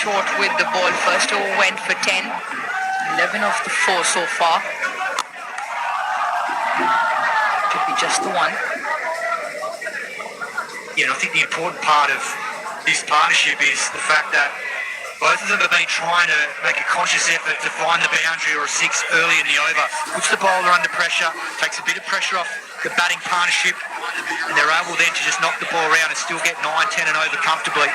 short with the ball. First over went for 10. 11 of the 4 so far. Could be just the one. Yeah, and I think the important part of this partnership is the fact that both of them have been trying to make a conscious effort to find the boundary or a 6 early in the over. Puts the bowler under pressure, takes a bit of pressure off the batting partnership, and they're able then to just knock the ball around and still get 9, 10 and over comfortably.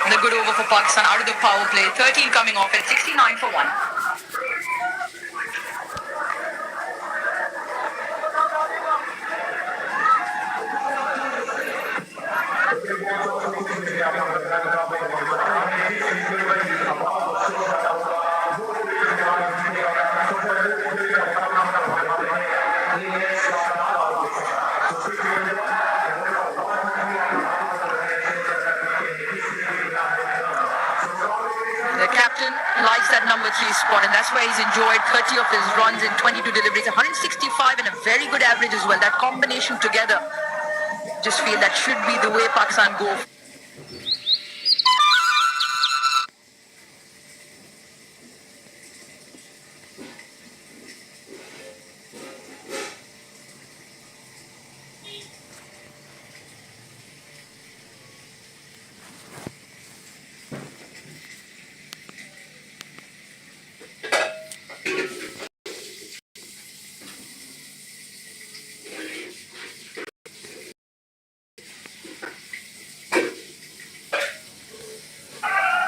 The good over for Pakistan out of the power play. 13 coming off at 69 for 1. Likes that number 3 spot, and that's where he's enjoyed 30 of his runs in 22 deliveries, 165 and a very good average as well. That combination together, just feel that should be the way Pakistan go.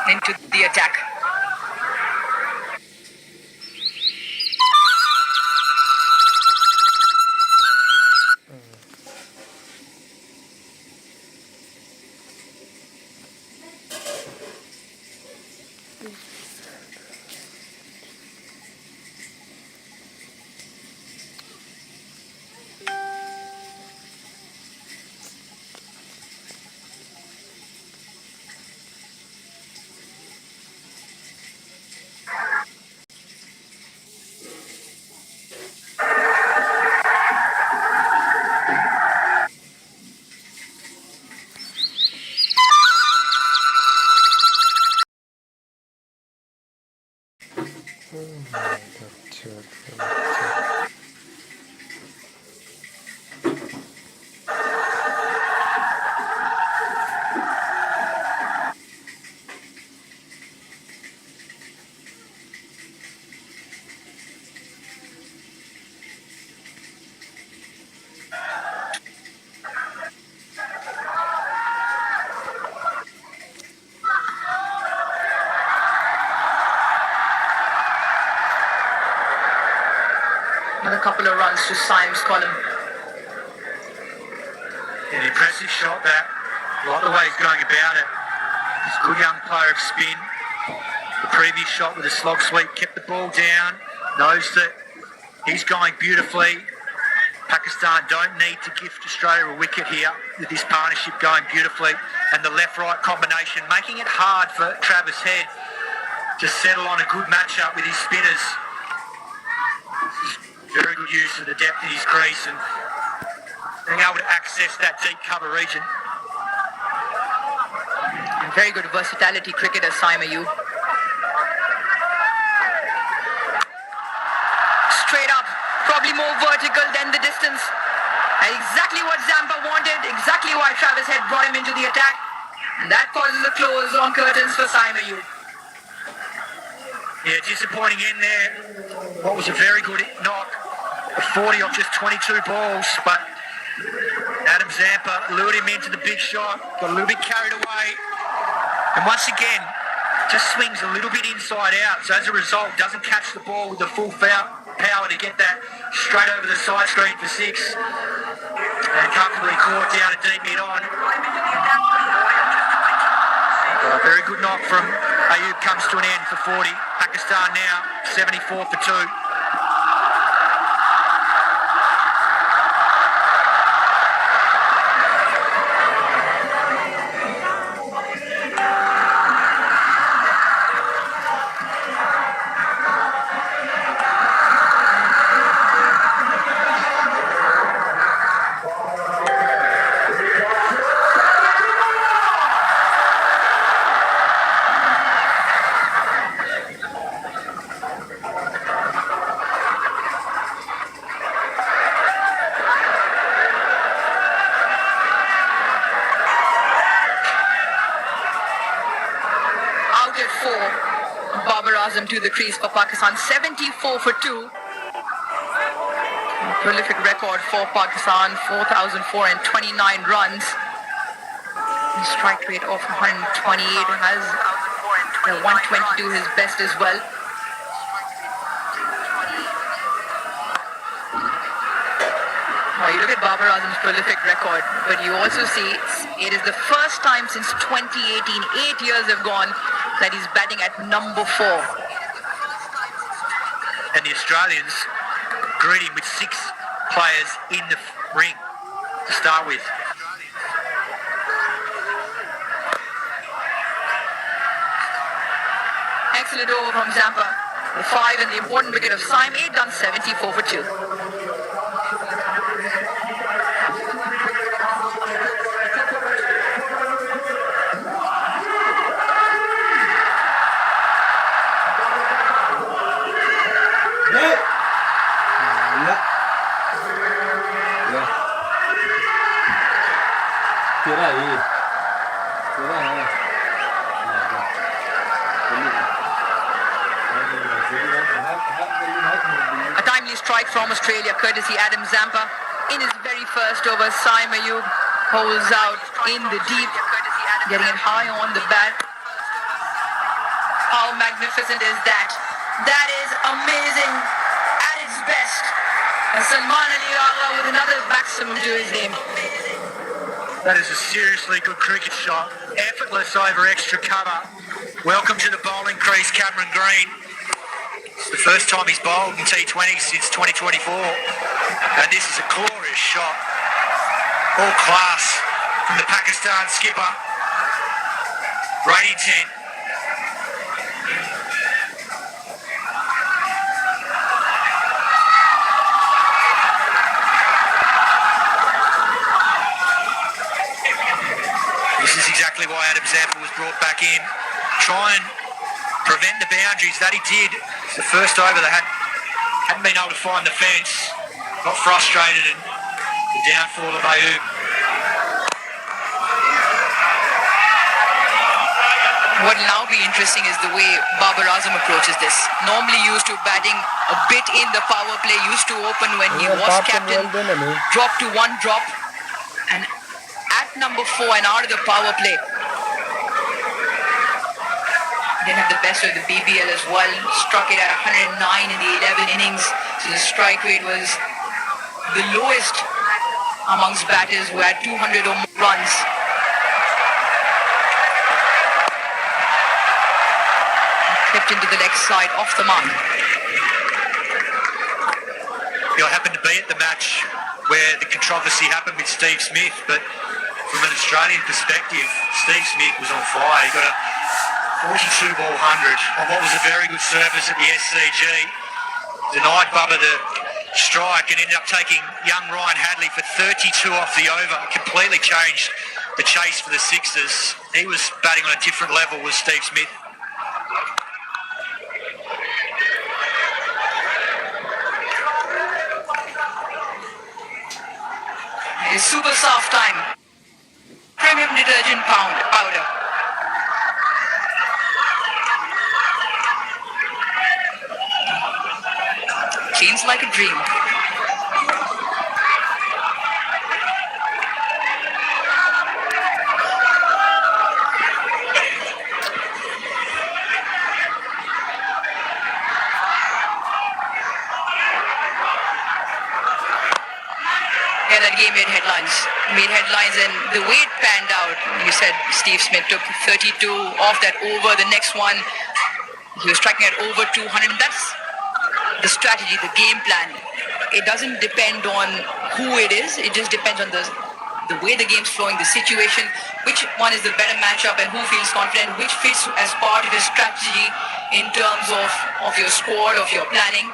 Into the attack. Another couple of runs to Syme's column. An impressive shot that. A lot of the way he's going about it. He's a good young player of spin. The previous shot with a slog sweep kept the ball down. Knows that he's going beautifully. Pakistan don't need to gift Australia a wicket here with this partnership going beautifully. And the left-right combination making it hard for Travis Head to settle on a good matchup with his spinners. Very good use of the depth in his crease and being able to access that deep cover region. And very good versatility cricketer, Syme Ayub. Straight up, probably more vertical than the distance. And exactly what Zampa wanted, exactly why Travis Head brought him into the attack. And that causes a close on curtains for Syme Ayub. Yeah, disappointing in there. What was a very good knock. 40 off just 22 balls, but Adam Zampa lured him into the big shot, got a little bit carried away, and once again, just swings a little bit inside out, so as a result, doesn't catch the ball with the full power to get that straight over the side screen for 6, and comfortably caught down a deep mid on. A very good knock from Ayub comes to an end for 40. Pakistan now 74 for 2. Babar Azam to the crease for Pakistan. 74 for 2. Prolific record for Pakistan. 4,429 runs. Strike rate of 128, has 122 his best as well. Now you look at Babar Azam's prolific record, but you also see it is the first time since 2018, 8 years have gone, that he's batting at number 4. And the Australians greet him with 6 players in the ring to start with. Excellent over from Zampa. The 5 and the important wicket of Saim. 8 done, 74 for 2. A timely strike from Australia, courtesy Adam Zampa. In his very first over, Saim Ayub holds out in the deep, getting it high on the bat. How magnificent is that? That is amazing at its best. And Salman Ali Agha with another maximum to his name. That is a seriously good cricket shot. Effortless over extra cover. Welcome to the bowling crease, Cameron Green. It's the first time he's bowled in T20 since 2024. And this is a glorious shot. All class from the Pakistan skipper. Brady 10. This is exactly why Adam Zampa was brought back in. Try and prevent the boundaries that he did. It's the first over they hadn't been able to find the fence. Got frustrated and the downfall of Ayub. What will now be interesting is the way Babar Azam approaches this. Normally used to batting a bit in the power play, used to open when he was captain, dropped to 1 drop, and at number 4 and out of the power play. Didn't have the best of the BBL as well. Struck it at 109 in the 11 innings. So the strike rate was the lowest amongst batters who had 200 or more runs. Clipped into the leg side, off the mark. I happened to be at the match where the controversy happened with Steve Smith, but from an Australian perspective, Steve Smith was on fire. He got a 42 ball 100 on what was a very good surface at the SCG. Denied Bubba the strike and ended up taking young Ryan Hadley for 32 off the over. Completely changed the chase for the Sixers. He was batting on a different level with Steve Smith. It's super soft time. Premium detergent powder. Cleans like a dream. Yeah, that game made headlines. And the way it panned out, you said Steve Smith took 32 off that over. The next one, he was striking at over 200. And that's the strategy, the game plan. It doesn't depend on who it is. It just depends on the way the game's flowing, the situation, which one is the better matchup and who feels confident, which fits as part of his strategy in terms of your squad, of your planning.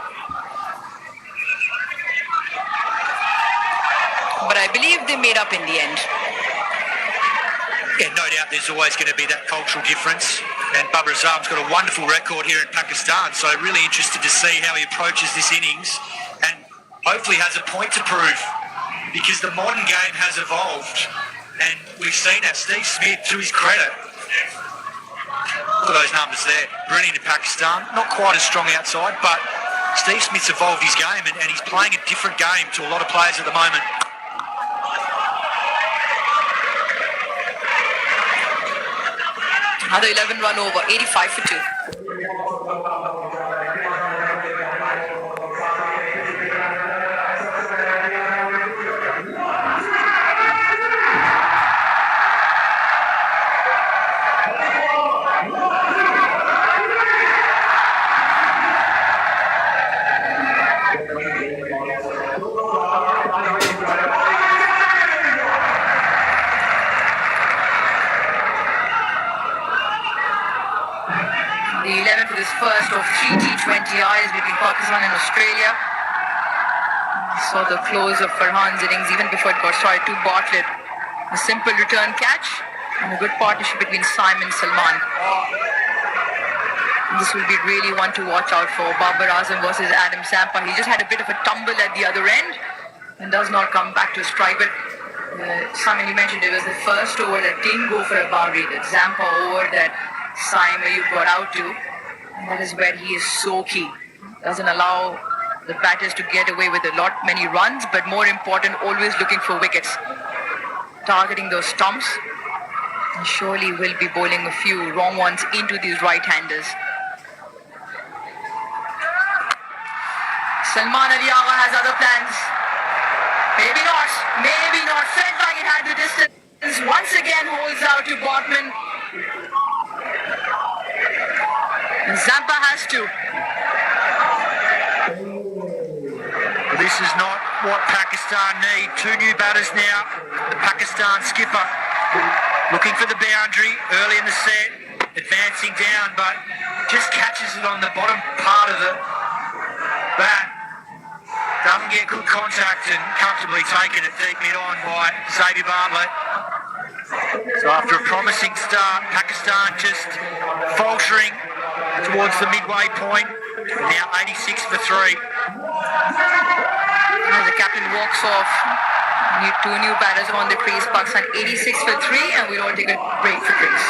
But I believe they made up in the end. Yeah, no doubt there's always going to be that cultural difference. And Babar Azam's got a wonderful record here in Pakistan, so really interested to see how he approaches this innings and hopefully has a point to prove, because the modern game has evolved and we've seen that. Steve Smith, to his credit, Look at those numbers there. Brilliant in Pakistan. Not quite as strong outside, but Steve Smith's evolved his game and he's playing a different game to a lot of players at the moment. Another 11 run over, 85 for 2. The 11th for this first of 3 T20Is between Pakistan and Australia. Saw the close of Farhan's innings even before it got started to Bartlett. A simple return catch and a good partnership between Simon and Salman. This will be really one to watch out for. Babar Azam versus Adam Zampa. He just had a bit of a tumble at the other end and does not come back to strike. But Simon, you mentioned it was the first over that didn't go for a boundary. That Zampa over that Simon you got out to. And that is where he is so key. Doesn't allow the batters to get away with many runs, but more important, always looking for wickets. Targeting those stumps. And surely will be bowling a few wrong ones into these right-handers. Salman Ali Agha has other plans. Maybe not. Maybe not. Felt like it had the distance. Once again holds out to Botman. And Zampa has to. This is not what Pakistan need. 2 new batters now. The Pakistan skipper looking for the boundary early in the set. Advancing down, but just catches it on the bottom part of the bat. Doesn't get good contact and comfortably taken it deep mid-on by Xavier Bartlett. So after a promising start, Pakistan just faltering towards the midway point. Now 86 for 3. As the captain walks off, 2 new batters on the crease. Pakistan 86 for 3, and we'll all take a break for drinks.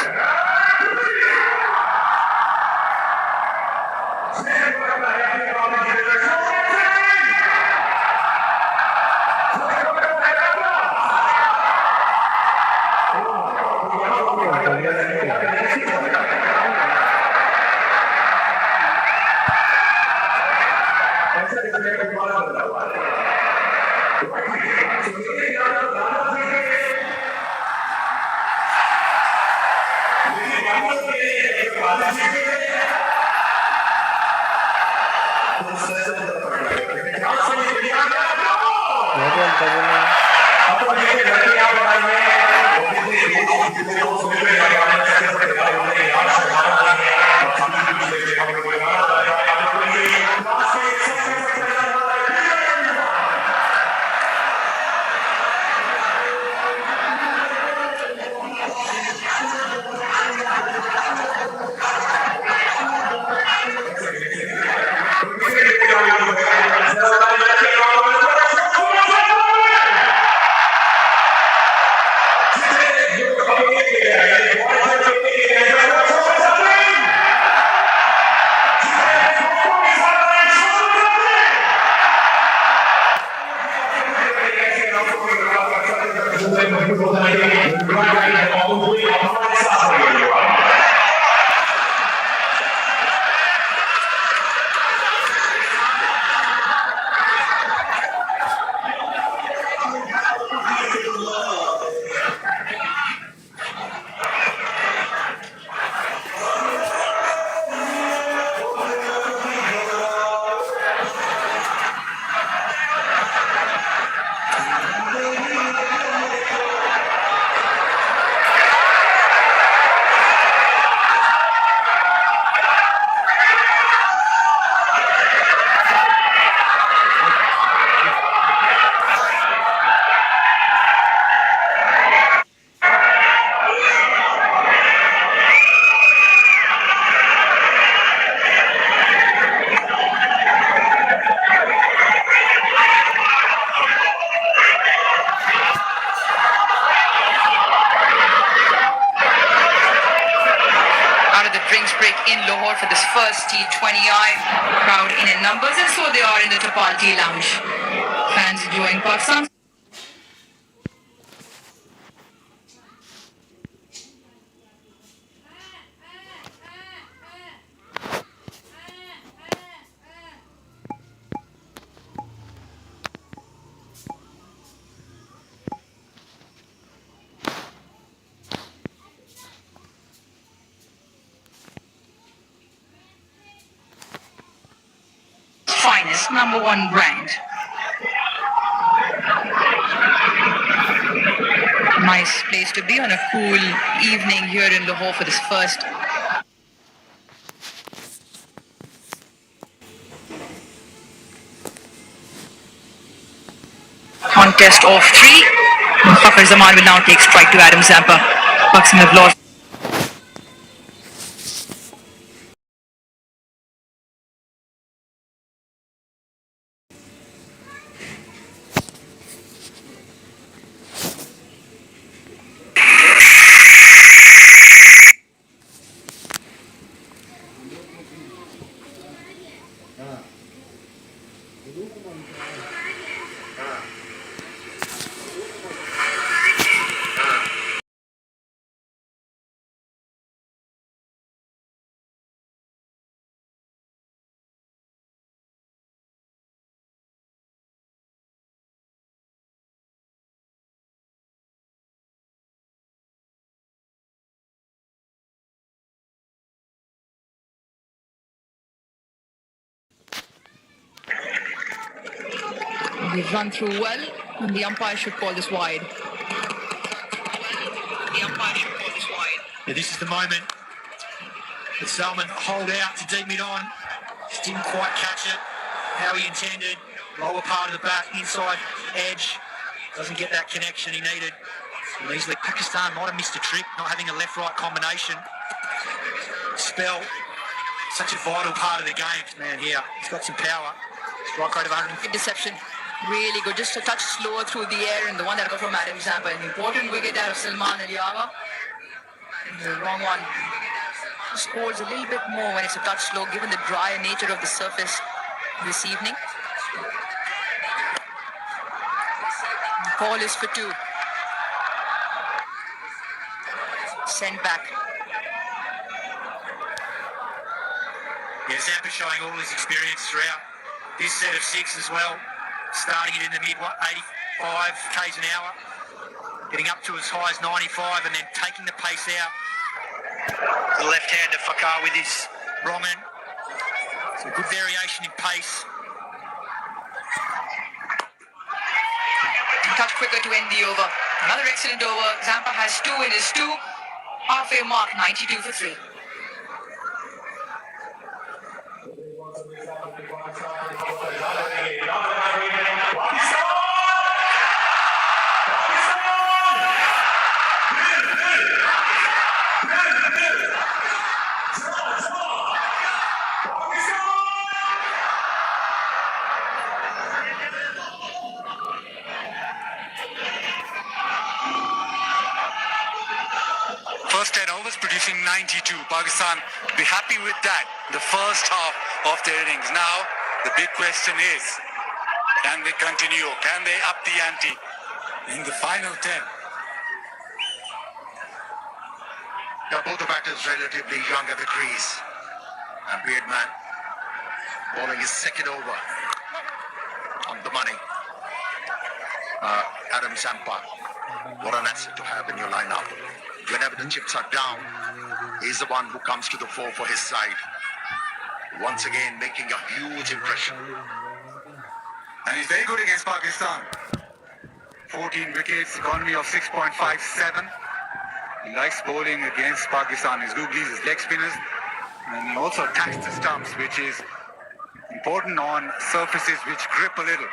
first T20I crowd in numbers, and so they are in the Tapalti Lounge. Fans enjoying Pakistan. Finest #1 brand. Nice place to be on a cool evening here in Lahore for this first contest of 3. Fakhar Zaman will now take strike to Adam Zampa. Pakistan have lost. We've run through well, and the umpire should call this wide. Yeah, this is the moment that Salman hold out to deep mid on. Just didn't quite catch it how he intended. Lower part of the bat, inside edge. Doesn't get that connection he needed. And easily Pakistan might have missed a trick, not having a left-right combination. Spell, such a vital part of the game, man, here. He's got some power. Strike rate of 150. Deception. Really good. Just a touch slower through the air, and the one that got from Adam Zampa. An important wicket out of Salman Aliaga. The wrong one. Scores a little bit more when it's a touch slow, given the dry nature of the surface this evening. The call is for 2. Sent back. Yeah, Zampa showing all his experience throughout this set of 6 as well. Starting it in the mid 85 k's an hour, getting up to as high as 95, and then taking the pace out. The left-hander Fakhar with his wrong end. So good variation in pace. A touch quicker to end the over. Another excellent over. Zampa has 2 in his 2. Halfway mark, 92 for 3. First 10 overs producing 92. Pakistan be happy with that. The first half of their innings. Now, the big question is, can they continue? Can they up the ante in the final 10? Now both the batters relatively young at the crease. And Beardman bowling his second over on the money. Adam Zampa, what an asset to have in your lineup. Whenever the chips are down, he's the one who comes to the fore for his side. Once again, making a huge impression. And he's very good against Pakistan. 14 wickets, economy of 6.57. He likes bowling against Pakistan. His googlies, his leg spinners. And he also attacks the stumps, which is important on surfaces which grip a little.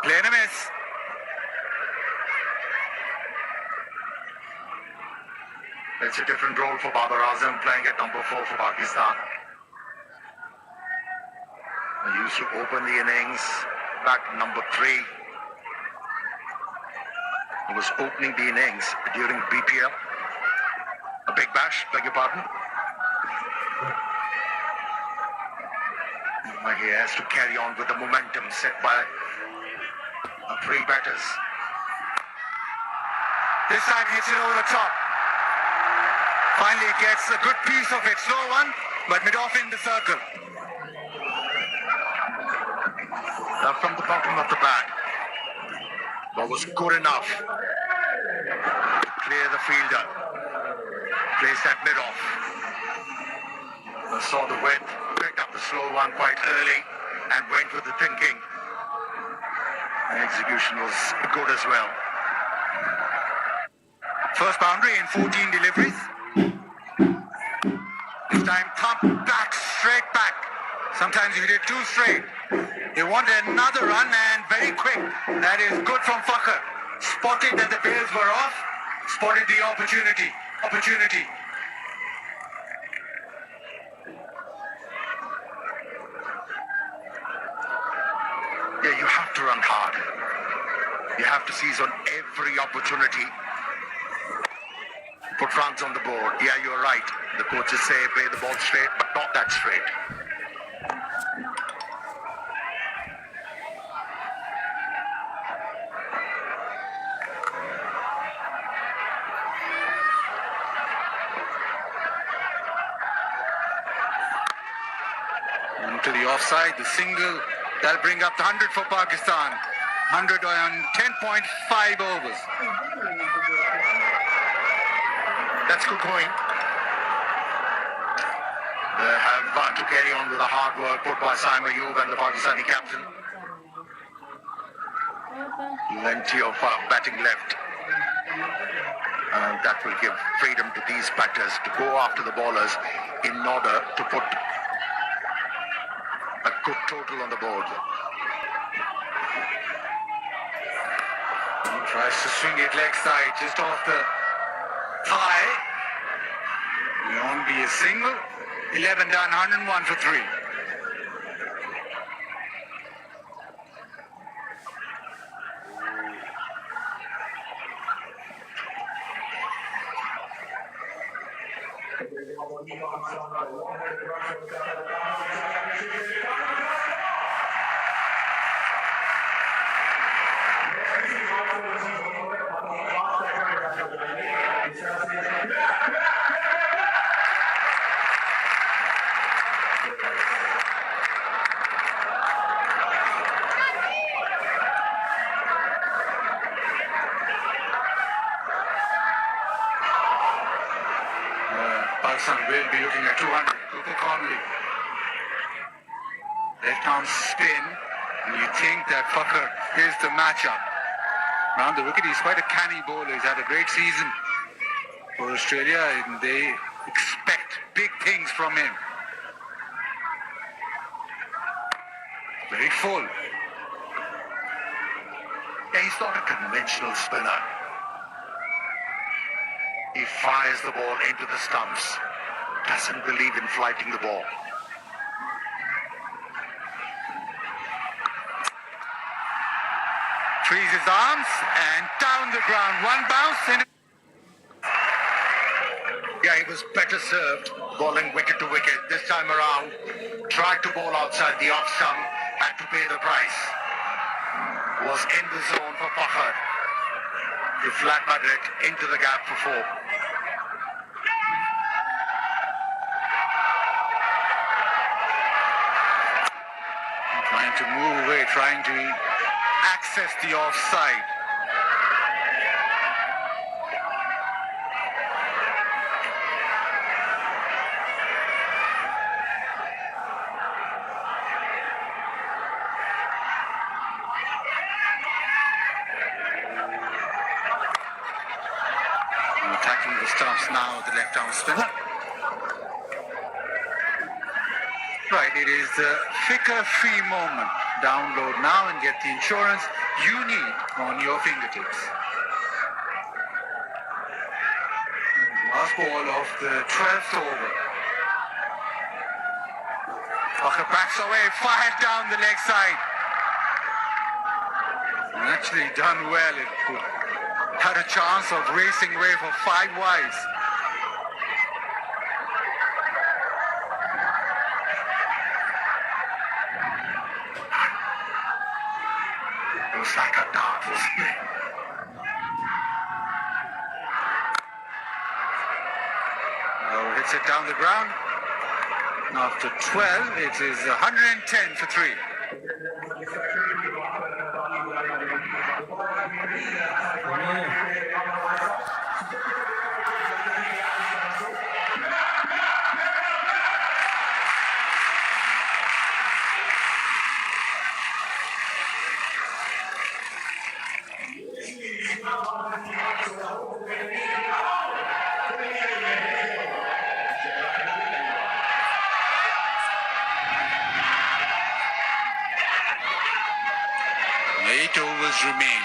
Play and a miss. It's a different role for Babar Azam playing at number 4 for Pakistan. He used to open the innings back number 3. He was opening the innings during BPL. A big bash, beg your pardon. But he has to carry on with the momentum set by three batters. This time hits it over the top. Finally gets a good piece of it. Slow one, but mid-off in the circle. From the bottom of the bat, but was good enough to clear the fielder. Placed that mid-off. Saw the width, picked up the slow one quite early and went with the thinking. The execution was good as well. First boundary in 14 deliveries. This time thump back, straight back. Sometimes you did two straight. They wanted another run and very quick. That is good from Fakhr. Spotted that the bails were off. Spotted the opportunity. Yeah, you have to run hard. You have to seize on every opportunity. Put runs on the board. Yeah, you're right. The coaches say play the ball straight, but not that straight. To the offside, the single. That'll bring up the 100 for Pakistan. 100 on 10.5 overs. That's good going. They have to carry on with the hard work put by Simon Ayub and the Pakistani captain. Plenty of batting left. That will give freedom to these batters to go after the bowlers in order to put a good total on the board. He tries to swing it leg side, just off the thigh. Will only be a single. 11 done, 101 for 3. Pakistan will be looking at 200. Cooper Conley. Left arm spin. And you think that Fakhr is the matchup. Round the wicket, he's quite a canny bowler. He's had a great season for Australia, and they expect big things from him. Very full. Yeah, he's not a conventional spinner. He fires the ball into the stumps. Doesn't believe in flighting the ball. Frees his arms and down the ground. One bounce and Yeah, he was better served, bowling wicket to wicket. This time around, tried to bowl outside the off stump, had to pay the price. Was in the zone for Fakhr. He flat butted it into the gap for 4. trying to move away, trying to access the offside. Attacking the stumps now, the left arm spinner. Right, it is the CameraFi moment. Download now and get the insurance you need on your fingertips. Last ball of the 12th over. Fakhr backs away, fired down the leg side. And actually done well. It had a chance of racing away for 5 wides. Khatar was playing. Hits it down the ground. After 12, it is 110 for 3. Eight overs remain.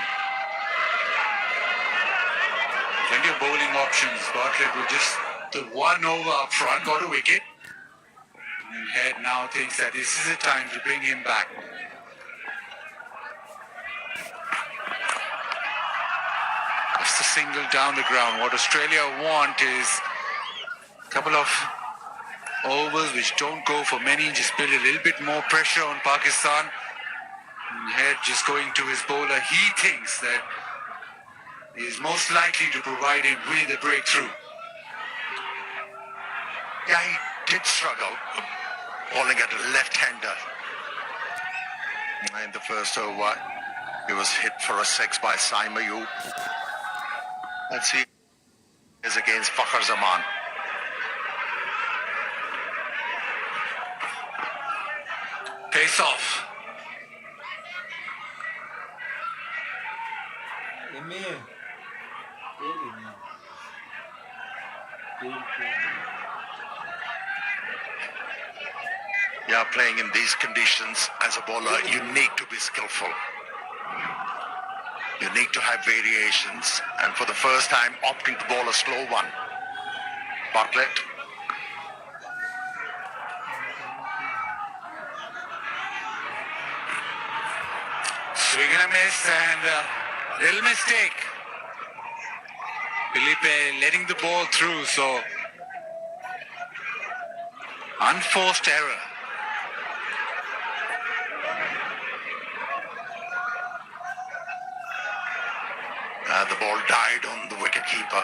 Plenty of bowling options. Bartlett with just the 1 over up front, got a wicket. And Head now thinks that this is the time to bring him back. Just a single down the ground. What Australia want is a couple of overs which don't go for many, just build a little bit more pressure on Pakistan. Head just going to his bowler. He thinks that he is most likely to provide him with a breakthrough. Yeah, he did struggle bowling at a left-hander. In the first over, he was hit for a 6 by Saim Ayub. Let's see, is against Fakhar Zaman. Pace off. Yeah, playing in these conditions as a bowler, you need to be skillful. You need to have variations, and for the first time, opting to bowl a slow one. Bartlett. Swing and a miss, and a little mistake. Felipe letting the ball through, so unforced error. The ball died on the wicketkeeper.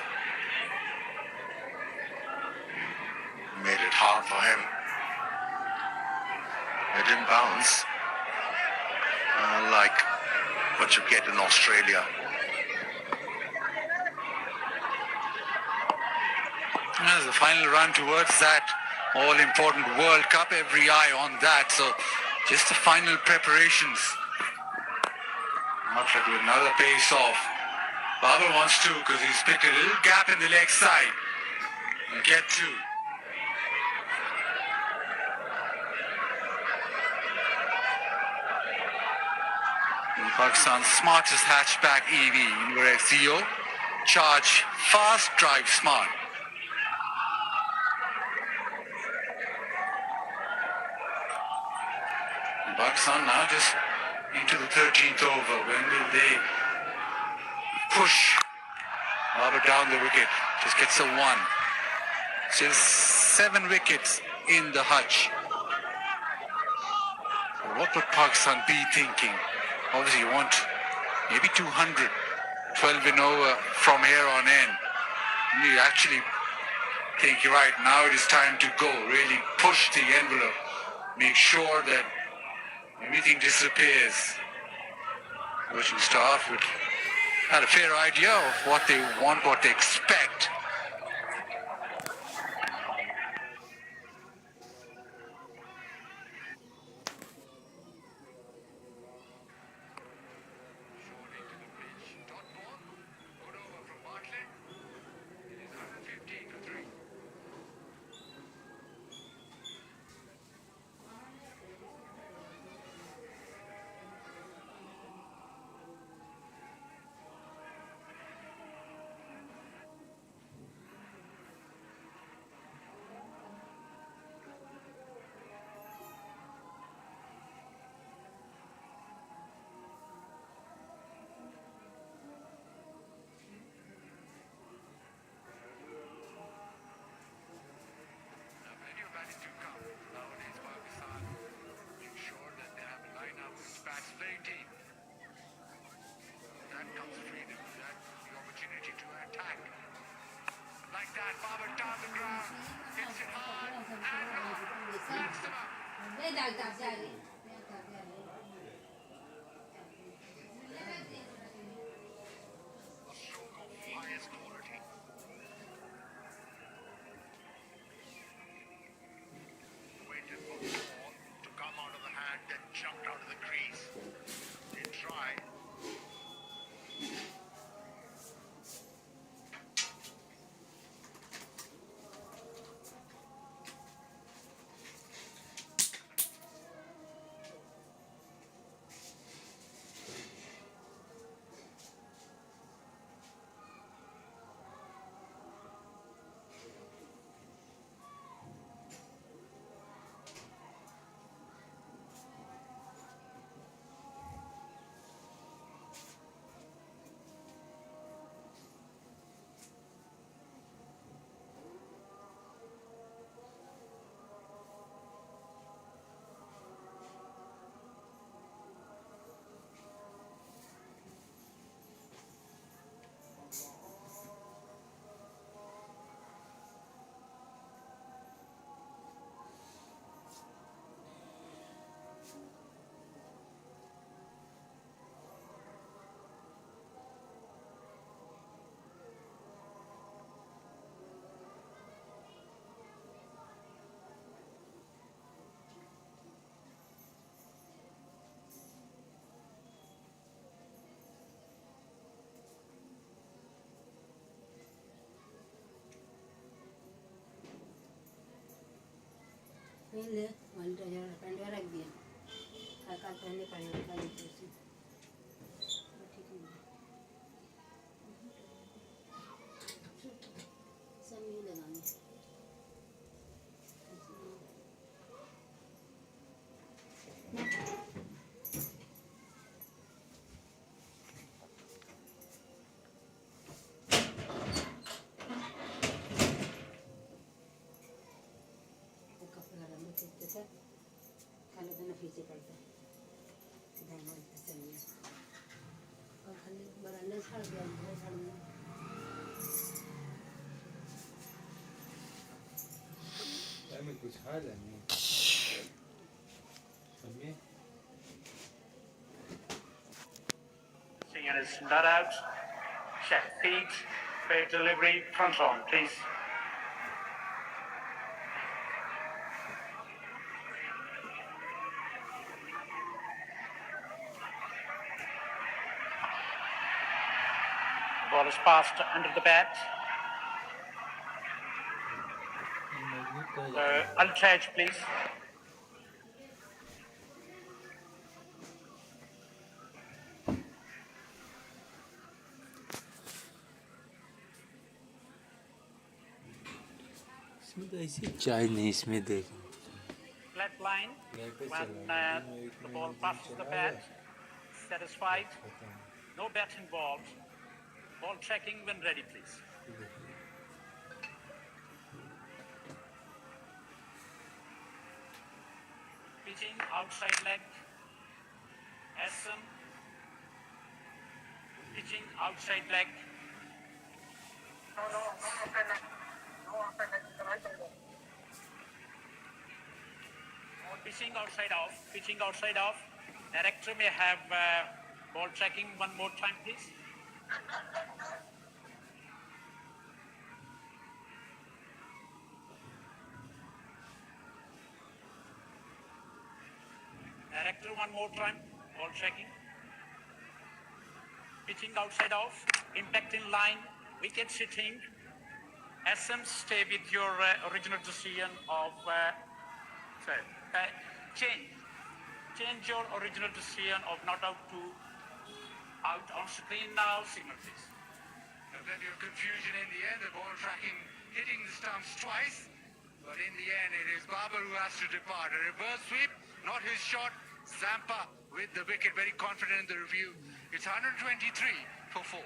Made it hard for him. It didn't bounce. Like what you get in Australia. As the final run towards that all-important World Cup, every eye on that. So just the final preparations. Bartlett with another pace off. Babar wants to because he's picked a little gap in the leg side. And get two. Pakistan's smartest hatchback EV, Inver CEO. Charge fast, drive smart. And Pakistan now just into the 13th over. When will they push Babar down the wicket? Just gets a 1. Still 7 wickets in the hutch. So what would Pakistan be thinking? Obviously, you want maybe 200, 12 and over from here on in. You actually think, you're right, now it is time to go. Really push the envelope. Make sure that everything disappears. Coaching staff would have a fair idea of what they want, what they expect. stroke of highest quality. Waited for the ball to come out of the hand, then jumped out of the crease. They tried. Ini wanita yang pandai lagi. Kakak pandai pandai kali tu. Sami dengan ni. Kepala rambut itu kan kalau kena fisik pasti. Dah mau tersenyum. Kalau beranda sahaja, beranda. تعمل كل حالة يعني سميه Seeing is not out. Check feet. Fair delivery. Front on, please. Ball is passed under the bat. Untouched, please. इसमें तो ऐसी चाय नहीं इसमें देख Flat line. घर पे When चला the ball passes the bat. Satisfied. No bat involved. Ball checking when ready, please. Pitching outside leg. SM. Pitching outside leg. Pitching outside off. Pitching outside off. Director may have ball tracking one more time, please. Director one more time. Ball tracking. Pitching outside off. Impact in line. Wicket sitting. SM, stay with your original decision of change your original decision of not out to out on screen now. Signal, please. Plenty of confusion in the end. The ball tracking, hitting the stumps twice. But in the end, it is Babar who has to depart. A reverse sweep, not his shot. Zampa with the wicket, very confident in the review. It's 123 for 4.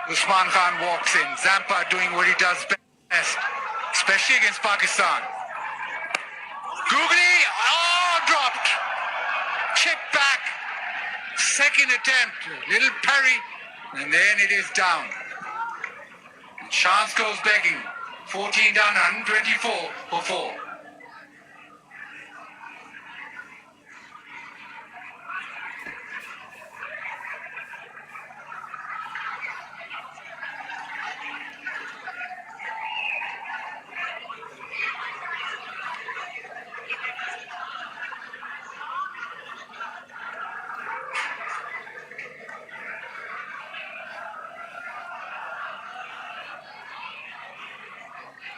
Usman Khan walks in. Zampa doing what he does best, especially against Pakistan. Googly, dropped. Chip back. Second attempt. Little parry. And then it is down. Chance goes begging. 14 down, 124 for 4.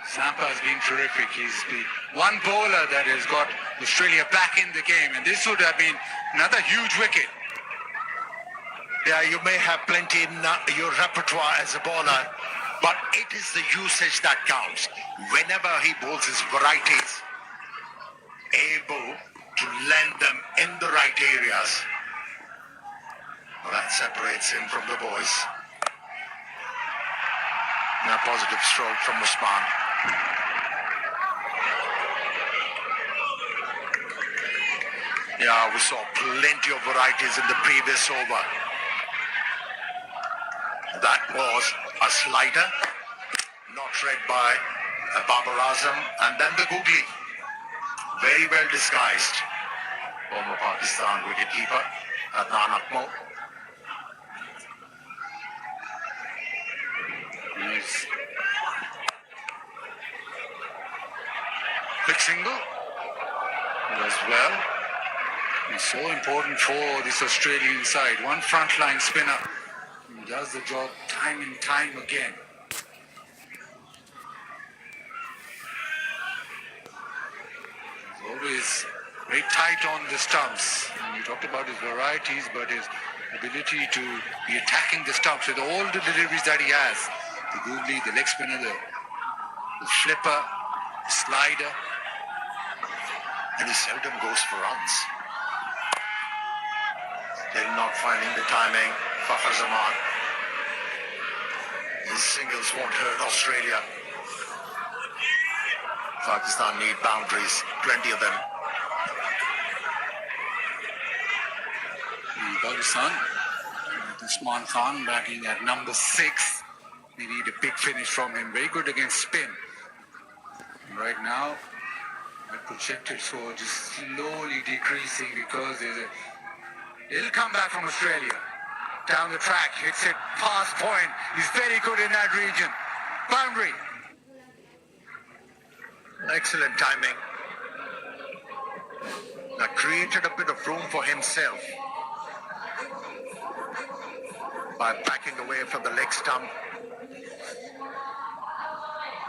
Zampa has been terrific. He's the one bowler that has got Australia back in the game, and this would have been another huge wicket. Yeah, you may have plenty in your repertoire as a bowler, but it is the usage that counts. Whenever he bowls his varieties, able to land them in the right areas. That separates him from the boys. And a positive stroke from Usman. Yeah, we saw plenty of varieties in the previous over. That was a slider, not read by Babar Azam, and then the googly. Very well disguised. Former Pakistan wicketkeeper, Adnan Akmal. Nice. Quick single as well. It's so important for this Australian side. One frontline spinner does the job time and time again. He's always very tight on the stumps. And you talked about his varieties, but his ability to be attacking the stumps with all the deliveries that he has. The googly, the leg spinner, the flipper, the slider. And he seldom goes for runs. Still not finding the timing. Fakhar Zaman. His singles won't hurt Australia. Pakistan need boundaries, plenty of them. Pakistan, Usman Khan batting at number 6. They need a big finish from him. Very good against spin. Right now, my projected score just slowly decreasing because it'll come back from Australia. Down the track, hits it past point. He's very good in that region. Boundary. Excellent timing. That created a bit of room for himself by backing away from the leg stump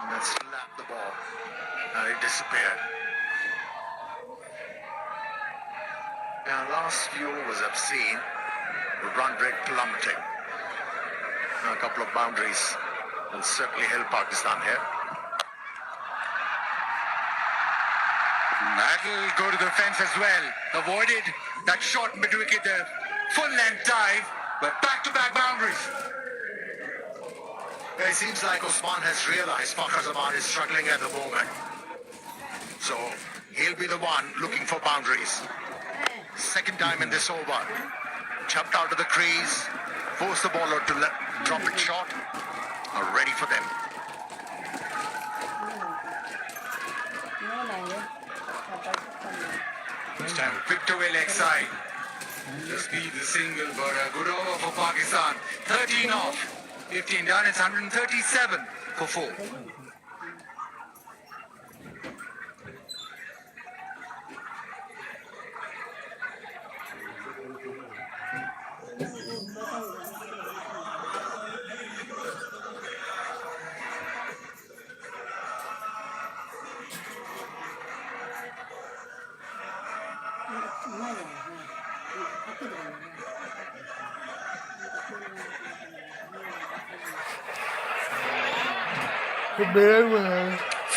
and then slapped the ball and it disappeared. Now, last few overs I've seen the run rate plummeting. Now, a couple of boundaries will certainly help Pakistan here. That'll go to the fence as well. Avoided that short mid-wicket, the full-length dive, but back-to-back boundaries. It seems like Usman has realized Fakhar Zaman is struggling at the moment. So he'll be the one looking for boundaries. Second time in this over. Chopped out of the crease, forced the bowler to drop it short. Are ready for them. This time picked away leg side. Just be the single, but a good over for Pakistan. 13 off, 15 down. It's 137 for 4.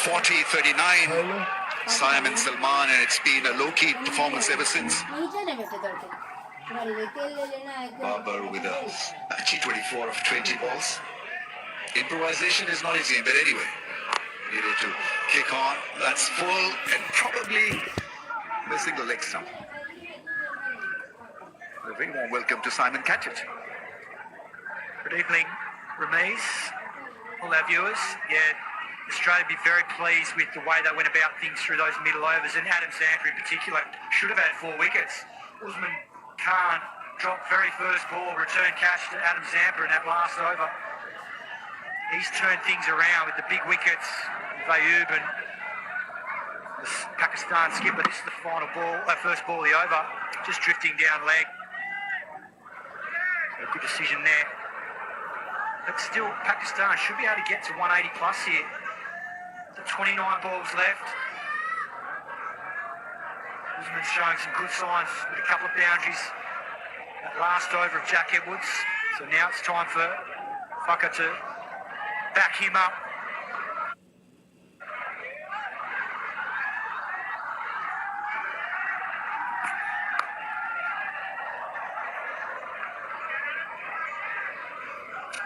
$40-39, Simon Salman, and it's been a low-key performance ever since. Babar with a T24 of 20 balls. Improvisation is not his game, but anyway, needed to kick on. That's full and probably missing the leg stump. A very warm welcome to Simon Catchett. Good evening, Ramesh, all our viewers. Yeah, Australia be very pleased with the way they went about things through those middle overs, and Adam Zampa in particular should have had 4 wickets. Usman Khan dropped very first ball, returned catch to Adam Zampa in that last over. He's turned things around with the big wickets, Vayub and the Pakistan skipper. This is the final ball, first ball of the over, just drifting down leg. A good decision there. But still, Pakistan should be able to get to 180 plus here. The 29 balls left. Usman's showing some good signs with a couple of boundaries. That last over of Jack Edwards. So now it's time for Fucker to back him up.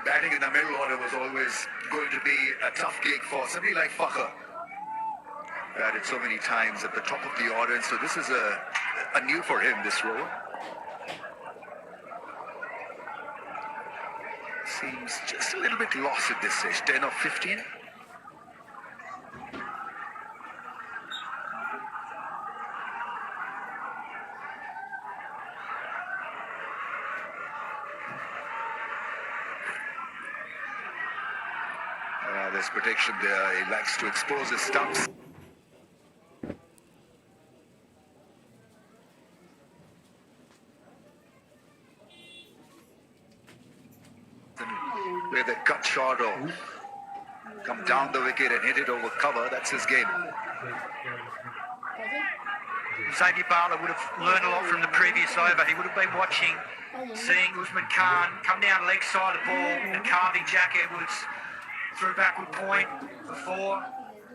Batting in the middle order was always going to be a tough gig for somebody like Fakhr. Batted so many times at the top of the order, and so this is a new for him, this role. Seems just a little bit lost at this stage, 10 or 15. There's protection there. He likes to expose his stumps. Where the cut shot or come down the wicket and hit it over cover, that's his game. Xavier Bartlett would have learned a lot from the previous over. He would have been watching, seeing Usman Khan come down leg side of the ball and carving Jack Edwards through backward point for 4,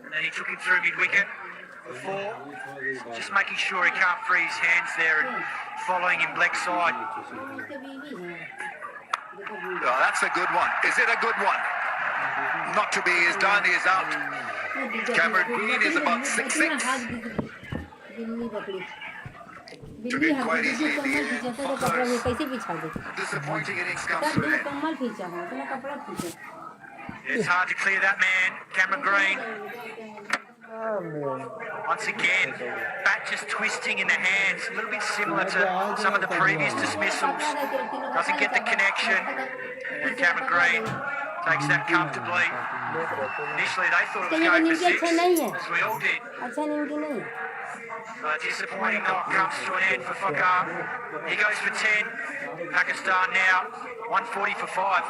and then he took him through mid-wicket for 4. Just making sure he can't free his hands there and following him leg side. Oh, that's a good one. Is it a good one? Not to be. He's done. He's out. Cameron Green is about 6'6". Took it quite easily in the end. Fakhr's disappointing innings comes to an end. It's hard to clear that man, Cameron Green. Once again, bat just twisting in the hands, a little bit similar to some of the previous dismissals. Doesn't get the connection, and Cameron Green takes that comfortably. Initially they thought it was going for 6, as we all did. A disappointing knock comes to an end for Fakhr. He goes for 10. Pakistan now 140 for 5.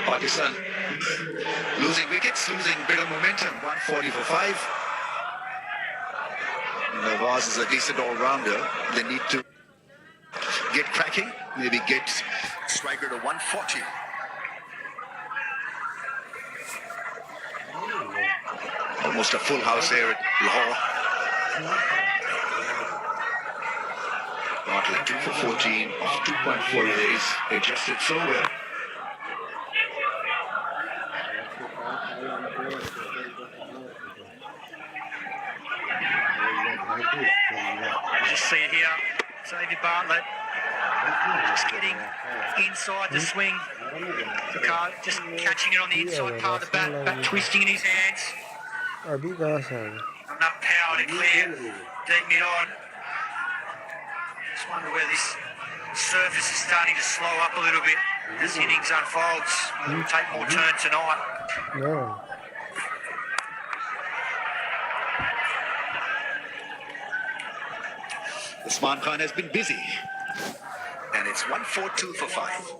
Pakistan losing wickets, losing bit of momentum. 140 for 5. Nawaz is a decent all-rounder. They need to get cracking, maybe get striker to 140. Almost a full house here at Lahore. Bartlett 2 for 14 off 2.4 days. Adjusted so well. Just see it here, Xavier Bartlett just getting inside the swing. Just catching it on the inside part of the bat twisting in his hands. Enough power to clear deep mid-on. Just wonder where this surface is starting to slow up a little bit as innings unfolds. We'll take more turn tonight. Usman Khan has been busy. And it's 1-4-2 for 5.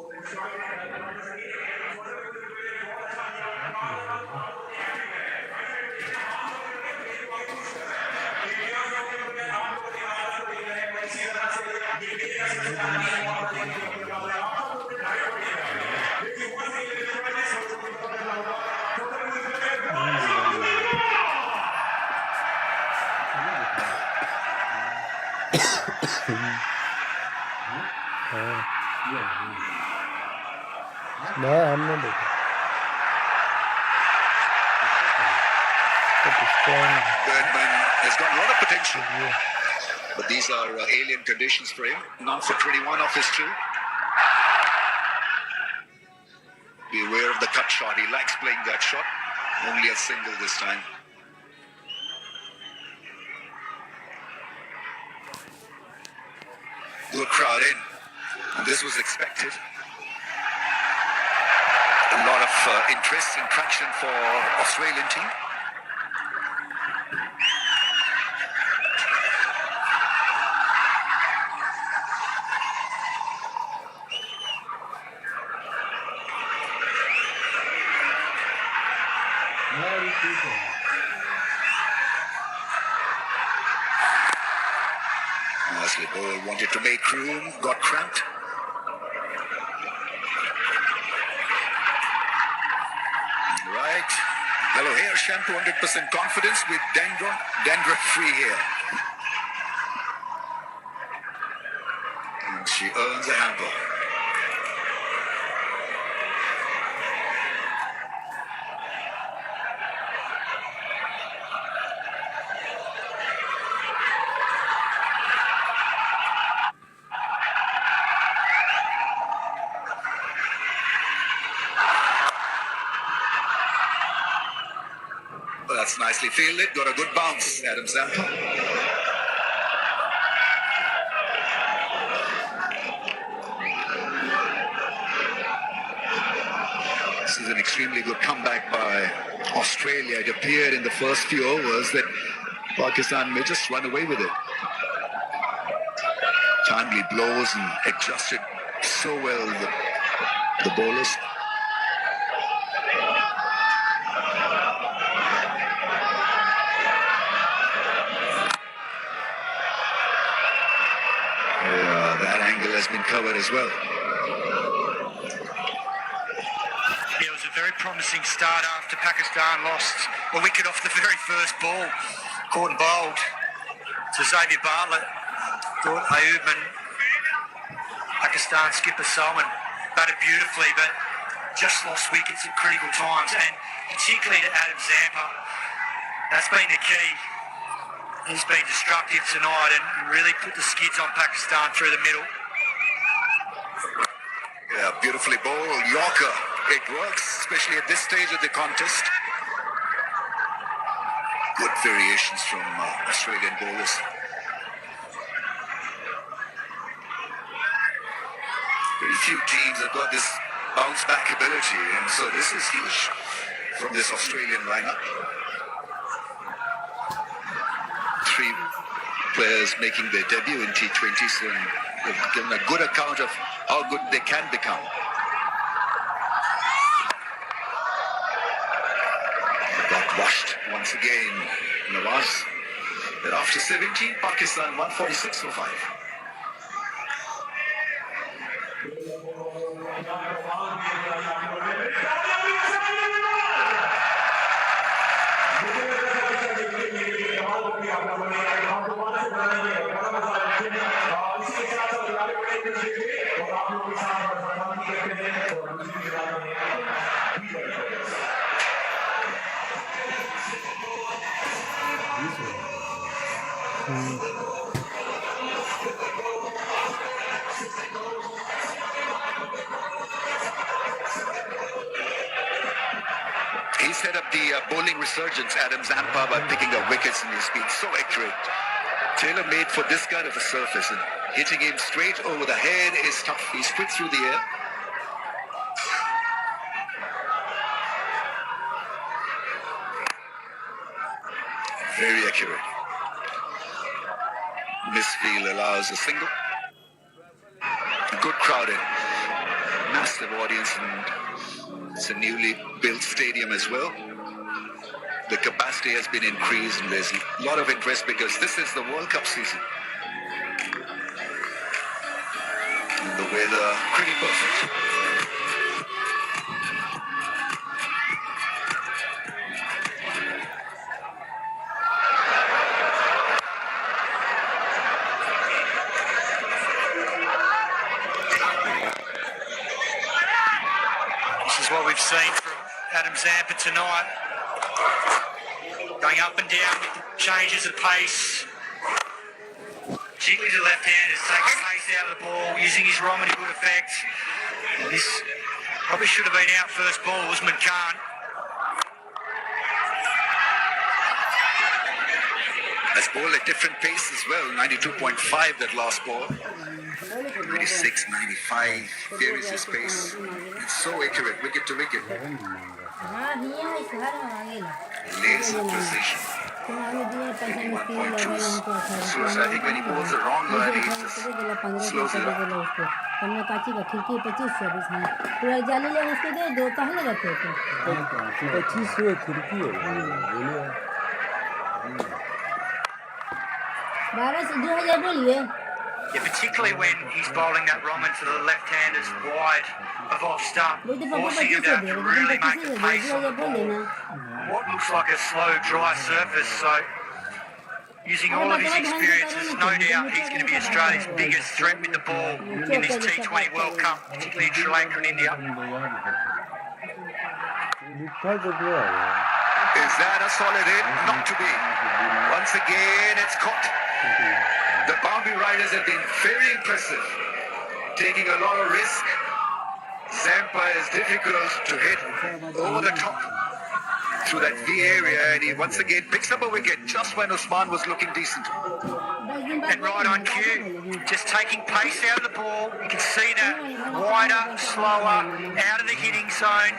मैं हमने देखा Birdman has got a lot of potential. But these are alien conditions for him. Not for 21 off his two. Be aware of the cut shot. He likes playing that shot. Only a single this time. Good crowd in. And this was expected. A lot of interest and traction for Australian team. Nicely ball, wanted to make room, got cramped. Right. Hello hair shampoo, 100% confidence with dandruff free hair. And she earns a hamper. Well, that's nicely fielded. Got a good bounce, Adam Zampa. This is an extremely good comeback by Australia. It appeared in the first few overs that Pakistan may just run away with it. Timely blows and adjusted so well the bowlers. Yeah, that angle has been covered as well. Yeah, it was a very promising start after Pakistan lost a wicket off the very first ball. Caught and bowled to Xavier Bartlett. Thought Ayub and Pakistan skipper Salman batted beautifully, but just lost wickets at critical times, and particularly to Adam Zampa. That's been the key. He's been destructive tonight and really put the skids on Pakistan through the middle. Yeah, beautifully bowled. Yorker. It works, especially at this stage of the contest. Good variations from Australian bowlers. Very few teams have got this bounce back ability, and so this is huge from this Australian lineup. 3 players making their debut in T20s, and they've given a good account of how good they can become. Got washed once again, Nawaz. Then after 70, Pakistan 146 for 5. He set up the bowling resurgence, Adam Zampa, by picking up wickets, and he's been so accurate. Tailor-made for this kind of a surface, and hitting him straight over the head is tough. He's quick through the air. Very accurate. Misfield allows a single. Good crowded, massive audience, and it's a newly built stadium as well. The capacity has been increased and there's a lot of interest because this is the World Cup season. And the weather pretty perfect. This is what we've seen from Adam Zampa tonight. Going up and down with the changes of pace. Particularly to the left hand, is taking pace out of the ball, using his wrong to good effect. And this probably should have been out first ball, Usman Khan. Has ball at different pace as well. 92.5 that last ball. 96, 95, varies his pace. It's so accurate, wicket to wicket. Laser precision. 1.2. So I think when he bowls the wrong line, he just slows it up. काची का खिड़की 25-24 है पूरा जाली ले उसको दे दो कहाँ लगा थे 25 खिड़की है 12 से 2000 बोलिए Yeah, particularly when he's bowling that Roman to the left-handers wide of off stump, forcing him to have to really make the pace on the ball. What looks like a slow, dry surface, so using all of his experiences, no doubt he's going to be Australia's biggest threat with the ball in this T20 World Cup, particularly in Sri Lanka and India. Is that a solid hit? Not to be. Once again, it's caught. The boundary riders have been very impressive, taking a lot of risk. Zampa is difficult to hit over the top through that V area, and he once again picks up a wicket just when Usman was looking decent. And right on cue, just taking pace out of the ball. You can see that wider, slower, out of the hitting zone.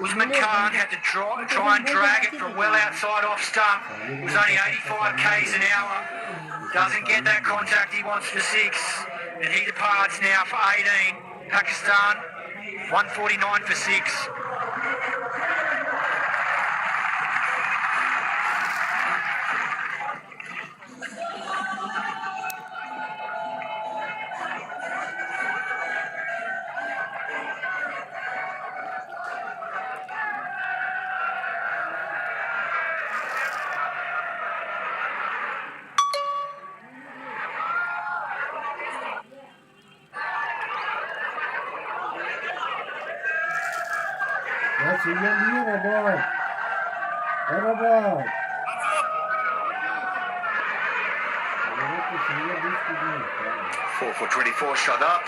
Usman Khan had to try and drag it from well outside off stump. It was only 85 k's an hour. Doesn't get that contact he wants for 6. And he departs now for 18. Pakistan, 149 for 6. That's a young boy. What 4 for 24, shut up.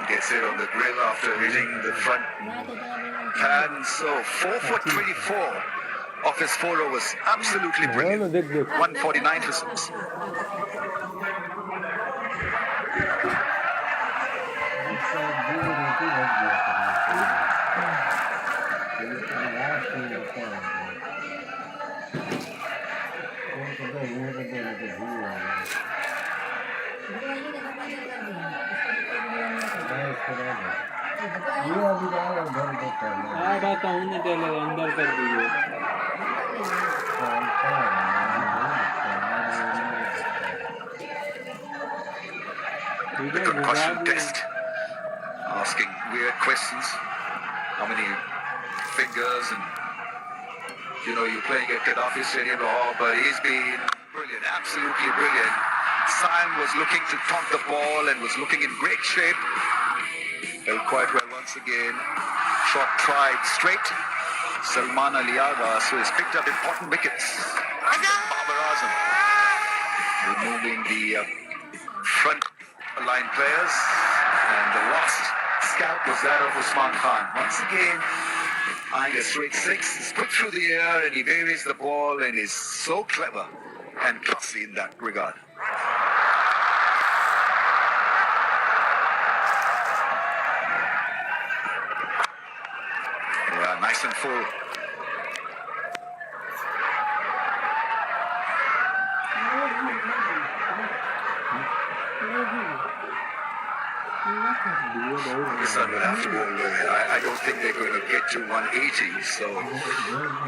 Gets it on the grill after hitting the front pan. So 4 for 24 of his 4 overs. Absolutely brilliant. 149 for 6. अंदर कर दीजिए The concussion test, asking weird questions. How many fingers, and you're playing at Gaddafi Stadium, but he's been brilliant, absolutely brilliant. Sam was looking to taunt the ball and was looking in great shape. Felt quite well once again. Shot tried straight. Salman Ali Agha, so he's picked up important wickets. Babar Azam removing the front line players, and the last scout was that of Usman Khan. Once again, eyeing a straight 6. He's put through the air and he varies the ball and is so clever and classy in that regard. Yeah, nice and full. Pakistan will have to go away. I don't think they're going to get to 180, so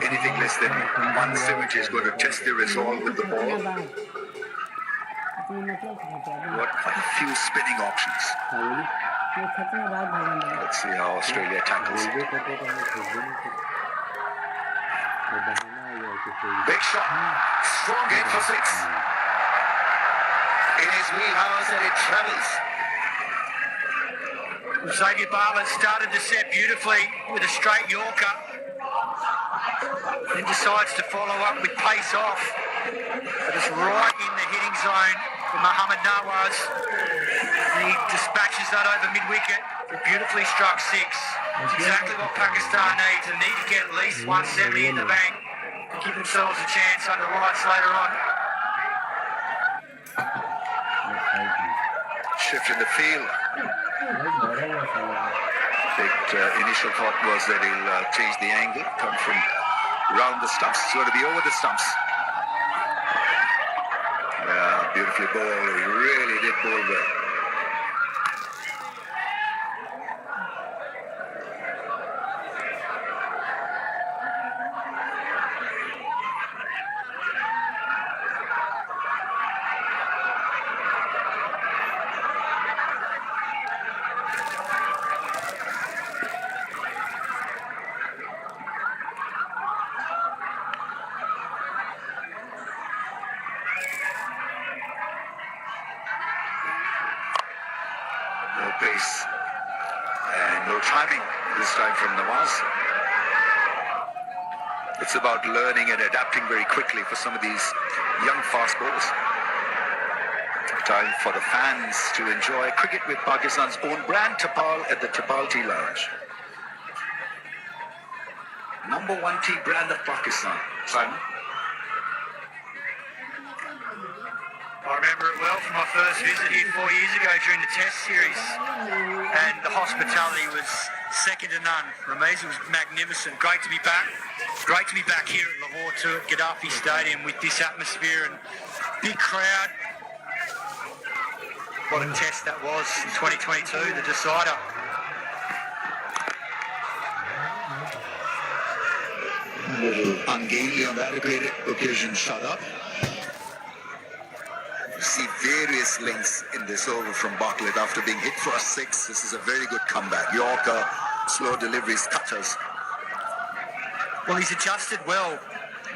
anything less than 170 is going to test their resolve with the ball. What quite a few spinning options. Let's see how Australia tackles it. Big shot. Strong hit for 6. In his wheelhouse and it travels. Xavier Bartlett started the set beautifully with a straight Yorker. Then decides to follow up with pace off. But it's right in the hitting zone for Mohammad Nawaz. And he dispatches that over mid-wicket. A beautifully struck 6. It's exactly what Pakistan needs. They need to get at least 170 in the bank to give themselves a chance under Wrights later on. Shift in the field. Initial thought was that he'll change the angle, come from round the stumps. It's going to be over the stumps. Yeah, beautifully bowled. He really did bowl well. No pace and no timing this time from Nawaz. It's about learning and adapting very quickly for some of these young fast bowlers. Time for the fans to enjoy cricket with Pakistan's own brand Tapal at the Tapal Tea Lounge. Number 1 tea brand of Pakistan. Simon? I remember it well from my first visit here 4 years ago during the Test series, and the hospitality was second to none. Ramiz, it was magnificent. Great to be back. Great to be back here at Lahore too, at Gaddafi Stadium with this atmosphere and big crowd. What a test that was in 2022, the decider. Ungainly on that occasion shut up. See various links in this over from Bartlett after being hit for a 6. This is a very good comeback. Yorker, slow deliveries, cutters. Well, he's adjusted well.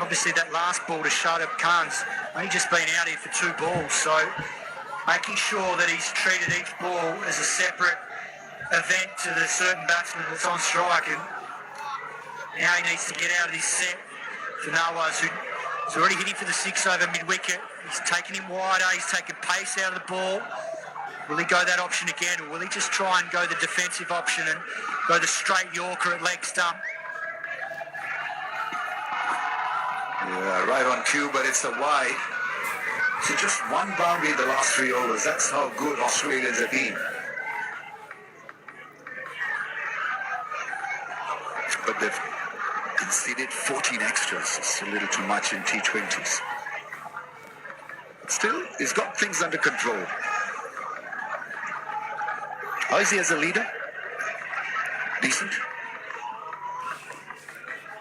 Obviously, that last ball to Shadab Khan's only just been out here for 2 balls, so making sure that he's treated each ball as a separate event to the certain batsman that's on strike, and now he needs to get out of this set for Nawaz, who's already hitting for the 6 over mid-wicket. He's taken him wider, he's taken pace out of the ball. Will he go that option again, or will he just try and go the defensive option and go the straight Yorker at leg stump? Yeah, right on cue, but it's a wide. So just 1 boundary in the last 3 overs. That's how good Australians have been. But they've conceded 14 extras. It's a little too much in T20s. Still, he's got things under control. How is he as a leader? Decent.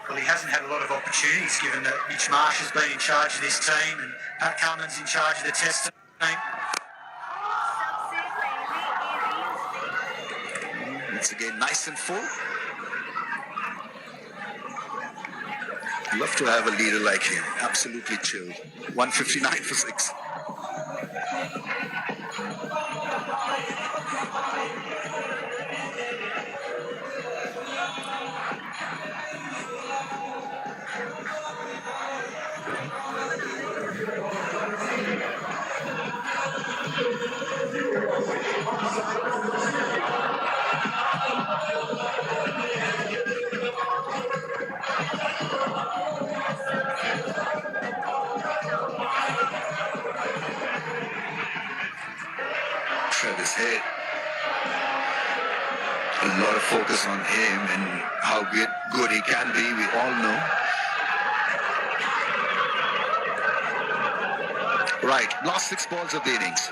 Well, he hasn't had a lot of opportunities given that Mitch Marsh has been in charge of this team and Pat Cummins in charge of the Test team. Once again, nice and full. Love to have a leader like him. Absolutely chilled. 159 for 6. Trevor's head. A lot of focus on him and how good he can be, we all know. Right, last 6 balls of the innings.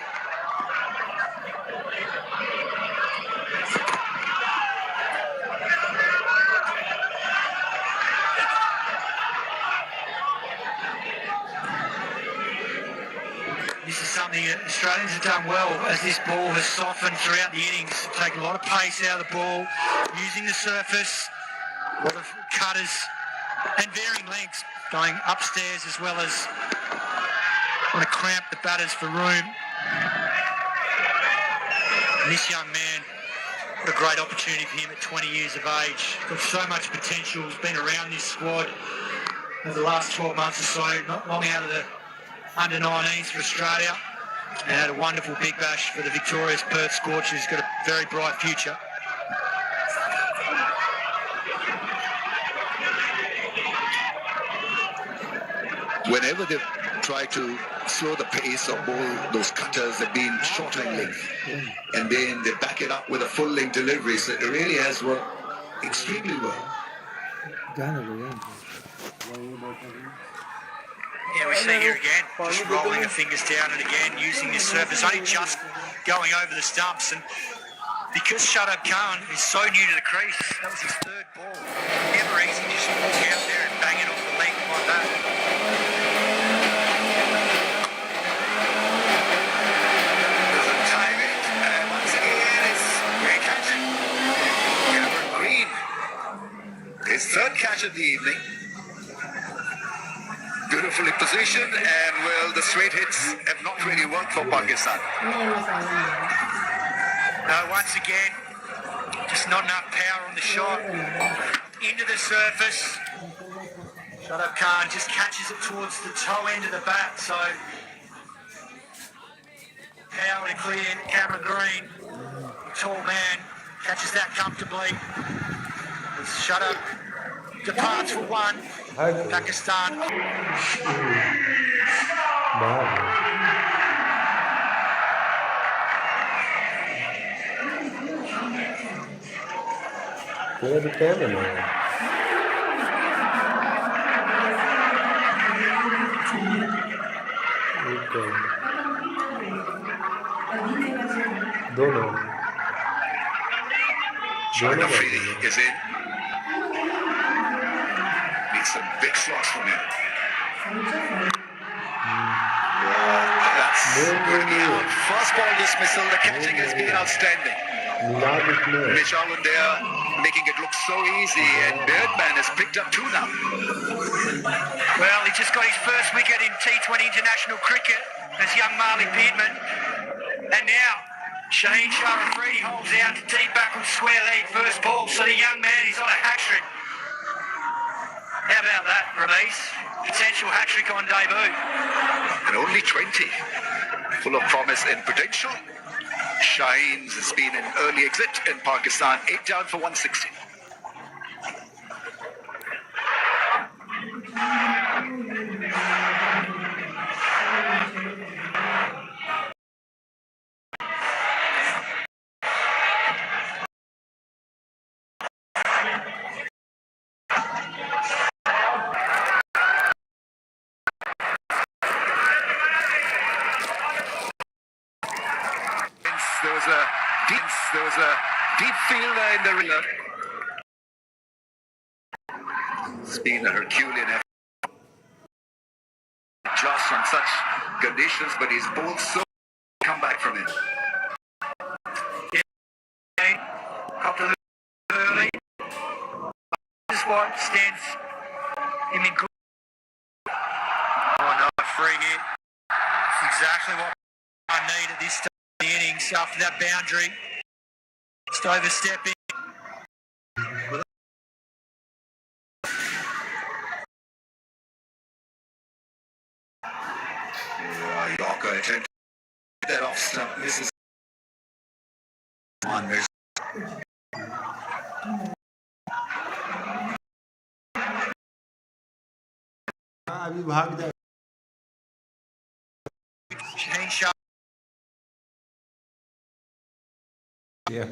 This is something that Australians have done well as this ball has softened throughout the innings, taking a lot of pace out of the ball, using the surface, a lot of cutters and varying lengths, going upstairs as well as trying to cramp the batters for room. And this young man, what a great opportunity for him at 20 years of age. Got so much potential, he's been around this squad over the last 12 months or so, not long out of the under-19s for Australia, and had a wonderful big bash for the victorious Perth Scorchers. He's got a very bright future. Whenever they try to slow the pace or bowl, those cutters have been short leg length, and then they back it up with a full length delivery. So it really has worked extremely well. Yeah, we see here again, just rolling the fingers down and again, using this surface, only just going over the stumps. And because Shadab Khan is so new to the crease, that was his third ball. Never easy to just walk out there and bang it off the length like that. Doesn't time it. And once again, it's great catch. Cameron Green, his third catch of the evening. Beautifully positioned, and well, the straight hits have not really worked for Pakistan. Once again, just not enough power on the shot. Into the surface. Shadab Khan just catches it towards the toe end of the bat, so power to clear. Cameron Green, tall man, catches that comfortably. Shadab departs for one. Pakistan. Where the camera? दोनों China Freely is in. Needs some big slots from him. That's going to be out. First ball dismissal. The catching has been outstanding. Mitch Allen there making it look so easy, and Birdman has picked up two now. Well, he just got his first wicket in T20 international cricket as young Marley Beardman. And now, Shaheen Shah Afridi holds out to deep backward square leg first ball, so the young man is on a hat-trick. How about that, Ramesh? Potential hat-trick on debut. And only 20. Full of promise and potential. Shaheen's has been an early exit in Pakistan. 8 down for 160. There was a deep fielder in the rear. It's been a Herculean effort. Just on such conditions, but he's bowled so come back from it. Up to the early. This is what stands him in good. Oh no, free hit. It's exactly what I need at this stage of the innings after that boundary. Just overstepping. Yorker attempted that off stump. This is on. अभी भाग जाए Shaheen Shah. Yeah.